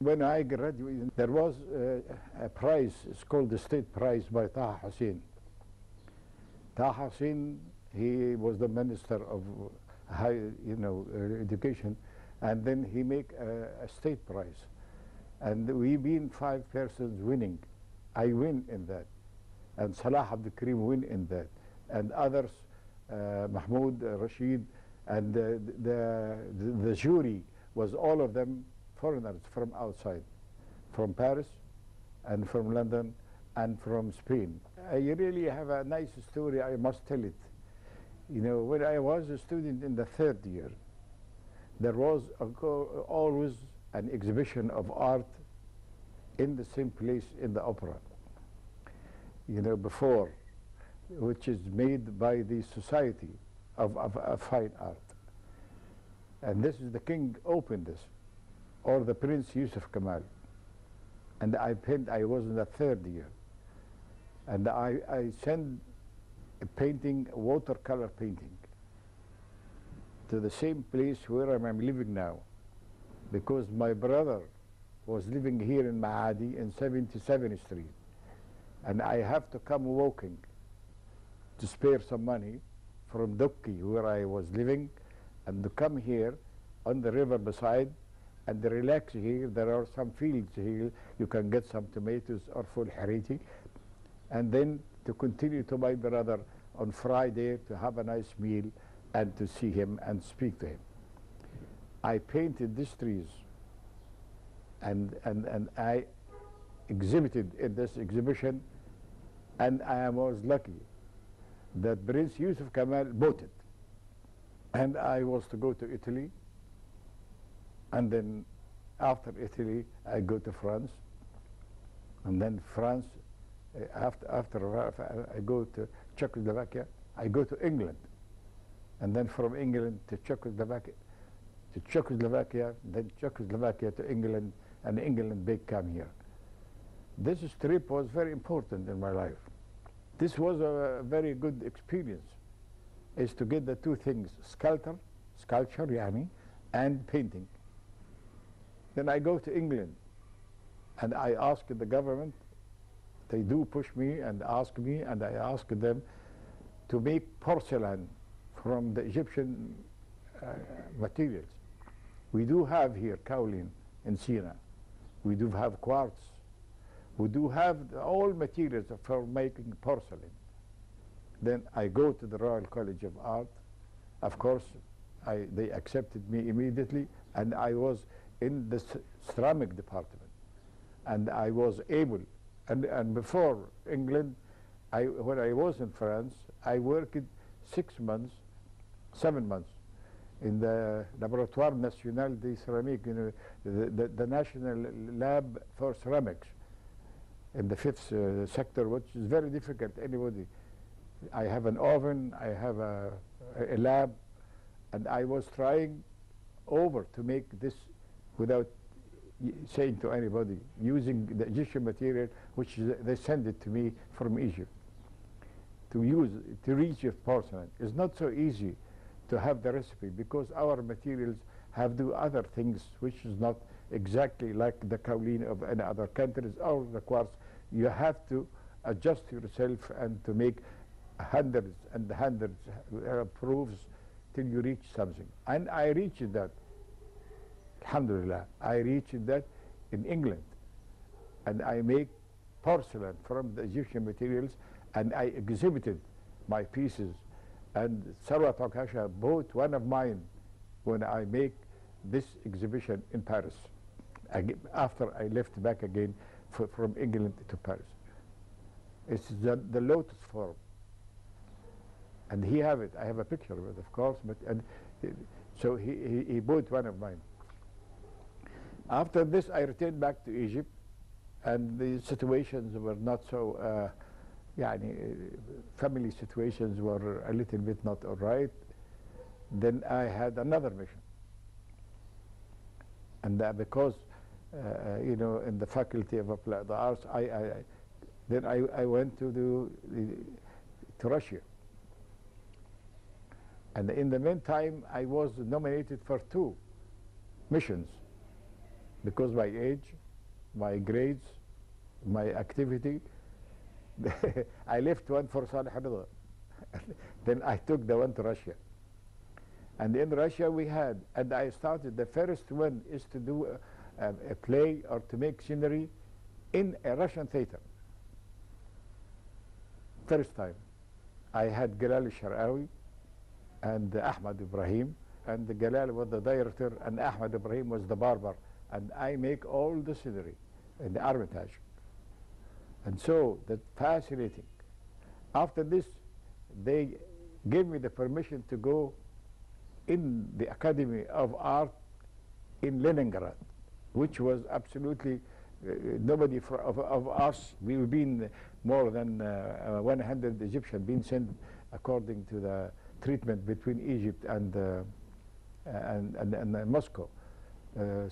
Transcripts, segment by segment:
When I graduated, there was a prize. It's called the State Prize by Taha Hussein. Taha Hussein, he was the Minister of High, Education, and then he make a state prize. And we been 5 persons winning. I win in that, and Salah Abdul Karim win in that, and others, Mahmoud Rashid, and the jury was all of them foreigners from outside, from Paris, and from London, and from Spain. I really have a nice story. I must tell it. When I was a student in the 3rd year, there was always an exhibition of art in the same place in the opera, before, which is made by the Society of Fine Art. And this is the king opened this, or the Prince Yusuf Kamal. And I was in the 3rd year. And I sent a painting, a watercolor painting, to the same place where I'm living now, because my brother was living here in Maadi in 77th Street, and I have to come walking to spare some money from Dukki, where I was living, and to come here on the river beside and relax here. There are some fields here. You can get some tomatoes or full hariti, and then to continue to my brother on Friday to have a nice meal and to see him and speak to him. I painted these trees, and I exhibited in this exhibition, and I was lucky that Prince Yusuf Kamal bought it. And I was to go to Italy, and then after Italy I go to France, and then France, after I go to Czechoslovakia, I go to England, and then from England to Czechoslovakia, then Czechoslovakia to England, and England back come here. This trip was very important in my life. This was a very good experience, is to get the 2 things, sculpture yani, and painting. Then I go to England, and I ask the government. They do push me and ask me, and I ask them to make porcelain from the Egyptian materials. We do have here kaolin in Sina. We do have quartz. We do have all materials for making porcelain. Then I go to the Royal College of Art. Of course, they accepted me immediately, and I was in the ceramic department. And I was able, and before England, when I was in France, I worked 7 months, in the Laboratoire National de Ceramique, the national lab for ceramics, in the 5th sector, which is very difficult. Anybody, I have an oven, I have a lab, and I was trying to make this without saying to anybody, using the Egyptian material, which they send it to me from Egypt. To reach porcelain is not so easy to have the recipe, because our materials have do other things which is not exactly like the kaolin of any other countries or the quartz. You have to adjust yourself and to make hundreds and hundreds proofs till you reach something. And I reached that. Alhamdulillah, I reached that in England, and I make porcelain from the Egyptian materials, and I exhibited my pieces. And Sarwat Okasha bought one of mine when I make this exhibition in Paris, after I left back again from England to Paris. It's the lotus form, and he have it. I have a picture of it, of course, but so he bought one of mine. After this, I returned back to Egypt, and the situations were not so, family situations were a little bit not all right. Then I had another mission. And because, in the Faculty of Applied Arts, then I went to Russia. And in the meantime, I was nominated for 2 missions. because my age, my grades, my activity. I left one for Salih Rida. Then I took the one to Russia. And in Russia we had, and I started, the first one is to do a play or to make scenery in a Russian theater. First time. I had Galal Sharawi and Ahmad Ibrahim, and Galal was the director and Ahmad Ibrahim was the barber, and I make all the scenery in the Hermitage. And so that's fascinating. After this, they gave me the permission to go in the Academy of Art in Leningrad, which was absolutely nobody of us. We've been more than 100 Egyptians being sent according to the treatment between Egypt and Moscow.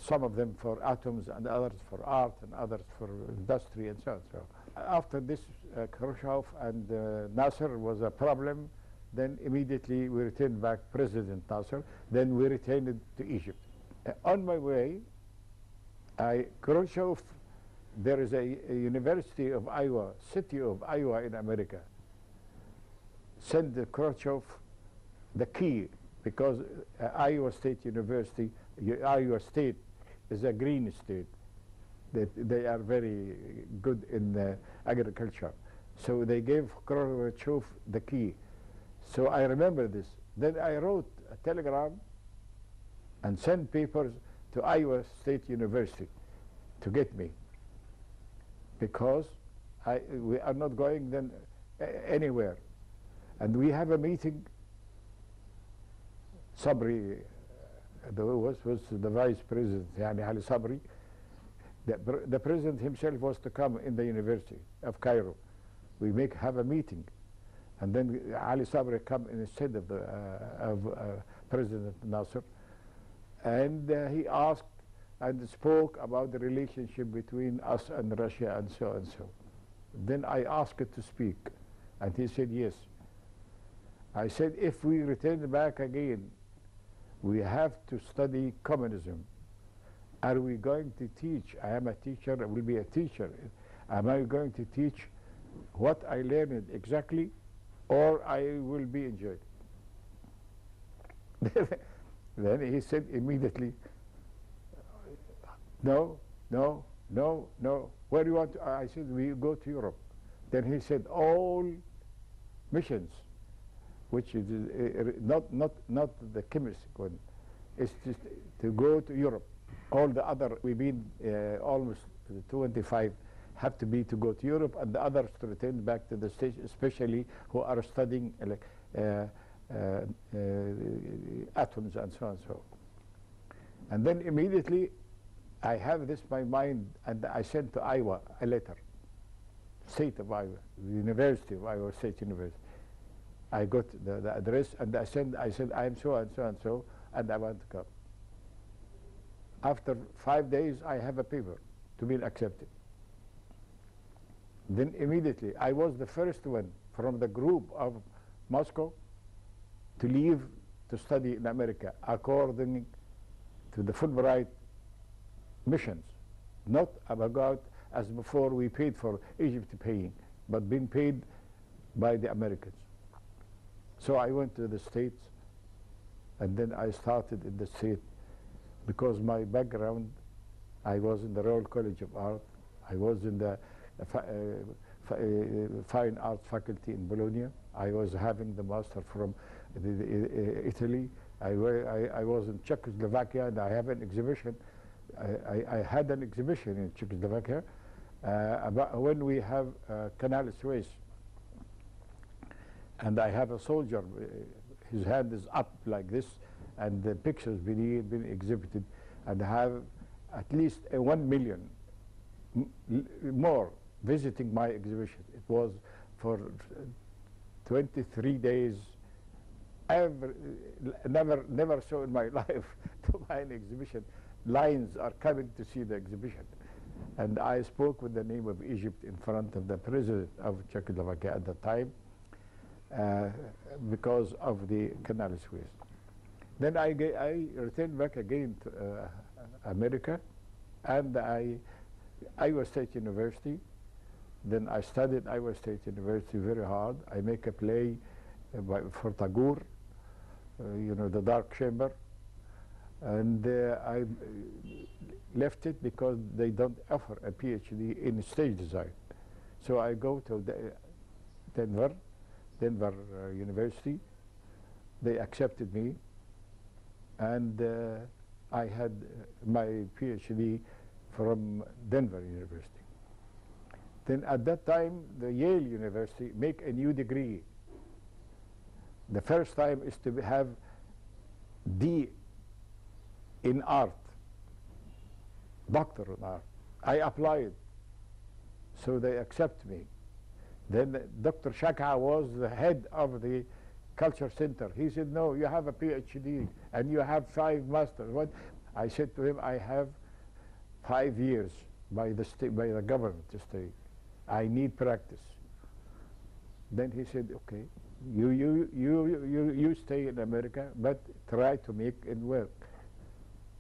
Some of them for atoms and others for art and others for industry and so on. So after this, Khrushchev and Nasser was a problem. Then immediately we returned back President Nasser. Then we returned to Egypt. On my way, Khrushchev, there is a University of Iowa, city of Iowa in America, sent the Khrushchev the key, because Iowa State University, Iowa State is a green state. They are very good in agriculture. So they gave Khrushchev the key. So I remember this. Then I wrote a telegram and sent papers to Iowa State University to get me, because we are not going then anywhere. And we have a meeting. Sabri was the vice president, Yani Ali Sabri. The president himself was to come in the University of Cairo. We have a meeting. And then Ali Sabri come instead of President Nasser. And he asked and spoke about the relationship between us and Russia and so and so. Then I asked to speak, and he said yes. I said, if we return back again, we have to study communism. Are we going to teach? I am a teacher, I will be a teacher. Am I going to teach what I learned exactly, or I will be enjoyed? Then he said immediately, no, no, no, no. Where do you want to? I said, we go to Europe. Then he said, all missions, which is not the chemist one, it's just to go to Europe. All the other, we've been almost 25, have to be to go to Europe, and the others to return back to the States, especially who are studying atoms and so on and so. And then immediately I have this in my mind, and I sent to Iowa a letter, State of Iowa, the University of Iowa State University. I got the address, and I said I am so and so and so, and I want to come. After 5 days, I have a paper to be accepted. Then immediately, I was the first one from the group of Moscow to leave to study in America according to the Fulbright missions. Not about as before we paid for Egypt paying, but being paid by the Americans. So I went to the States, and then I started in the States because my background, I was in the Royal College of Art, I was in the Fine Arts faculty in Bologna, I was having the master from Italy, I was in Czechoslovakia, and I have an exhibition. I had an exhibition in Czechoslovakia about when we have Canal Suez. And I have a soldier, his hand is up like this, and the pictures been exhibited, and I have at least 1 million more visiting my exhibition. It was for 23 days. Never saw in my life to buy an exhibition. Lines are coming to see the exhibition. And I spoke with the name of Egypt in front of the president of Czechoslovakia at the time, because of the Canal Suez. Then I returned back again to America, and Iowa State University. Then I studied Iowa State University very hard. I make a play for Tagore, you know, The Dark Chamber. And I left it because they don't offer a PhD in stage design. So I go to Denver University. They accepted me, and I had my PhD from Denver University. Then at that time, the Yale University make a new degree. The first time is to have D in art, doctor in art. I applied, so they accept me. Then Dr. Shaka was the head of the culture center. He said, no, you have a PhD and you have 5 masters. What? I said to him, I have 5 years by the government to stay. I need practice. Then he said, okay, you stay in America, but try to make it work.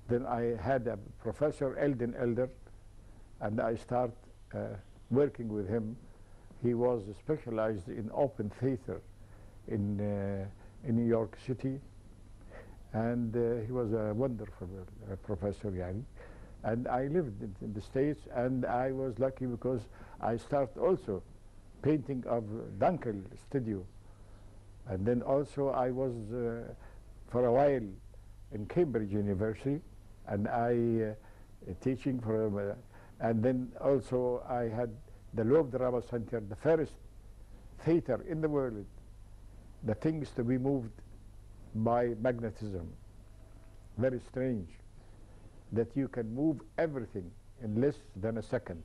Then I had a Professor Eldon Elder, and I start working with him. He was specialized in open theater in New York City, and he was a wonderful professor, yani. And I lived in the States, and I was lucky because I started also painting of Dunkel studio. And then also I was for a while in Cambridge University, and I teaching for, and then also I had the Loeb Drama Center, the first theater in the world, the things to be moved by magnetism. Very strange that you can move everything in less than a second.